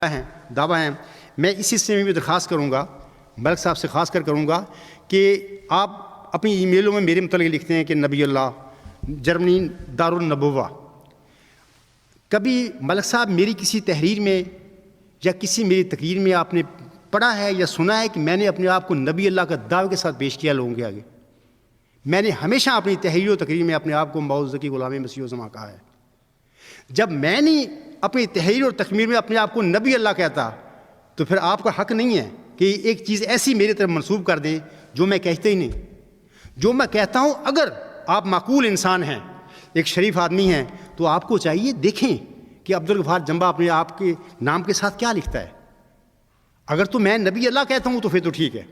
ہیں دعویٰ ہیں، میں اسی سے میں بھی درخواست کروں گا، ملک صاحب سے خاص کر کروں گا کہ آپ اپنی ای میلوں میں میرے متعلق لکھتے ہیں کہ نبی اللہ جرمنی دارالنبوہ. کبھی ملک صاحب میری کسی تحریر میں یا کسی میری تقریر میں آپ نے پڑھا ہے یا سنا ہے کہ میں نے اپنے آپ کو نبی اللہ کا دعوے کے ساتھ پیش کیا لوگوں کے آگے؟ میں نے ہمیشہ اپنی تحریر و تقریر میں اپنے آپ کو موعود ذکی غلام مسیح الزماں کہا ہے. جب میں نے اپنی تحریر اور تکمیل میں اپنے آپ کو نبی اللہ کہتا تو پھر آپ کا حق نہیں ہے کہ ایک چیز ایسی میری طرف منسوب کر دیں جو میں کہتے ہی نہیں. جو میں کہتا ہوں، اگر آپ معقول انسان ہیں، ایک شریف آدمی ہیں، تو آپ کو چاہیے دیکھیں کہ عبدالغفار جنبہ اپنے آپ کے نام کے ساتھ کیا لکھتا ہے. اگر تو میں نبی اللہ کہتا ہوں تو پھر تو ٹھیک ہے.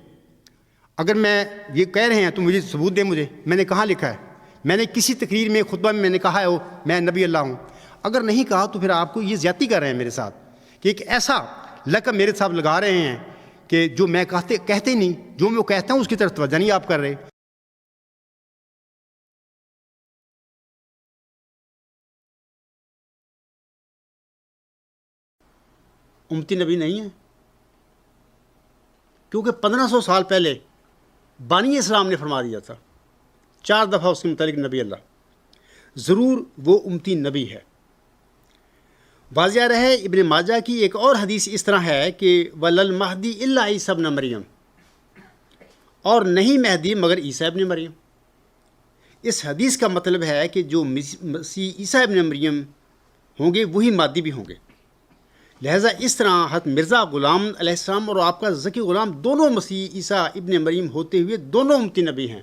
اگر میں یہ کہہ رہے ہیں تو مجھے ثبوت دیں، مجھے میں نے کہاں لکھا ہے؟ میں نے کسی تقریر میں خطبہ میں نے کہا ہے میں نبی اللہ ہوں؟ اگر نہیں کہا تو پھر آپ کو یہ زیادتی کر رہے ہیں میرے ساتھ کہ ایک ایسا لقب میرے ساتھ لگا رہے ہیں کہ جو میں کہتے ہی نہیں، جو میں کہتا ہوں اس کی طرف توجہ نہیں آپ کر رہے. امتی نبی نہیں ہے، کیونکہ 1500 سال پہلے بانی اسلام نے فرما دیا تھا 4 دفعہ اس کے متعلق نبی اللہ. ضرور وہ امتی نبی ہے. واضح رہے ابن ماجہ کی ایک اور حدیث اس طرح ہے کہ وَلَلْ مَہْدِی إِلَّا عِیسیٰ ابْنَ مریم، اور نہیں مہدی مگر عیسیٰ ابن مریم. اس حدیث کا مطلب ہے کہ جو مسیح عیسیٰ ابن مریم ہوں گے وہی مادی بھی ہوں گے. لہٰذا اس طرح حضرت مرزا غلام علیہ السلام اور آپ کا ذکی غلام دونوں مسیح عیسیٰ ابن مریم ہوتے ہوئے دونوں امتی نبی ہیں.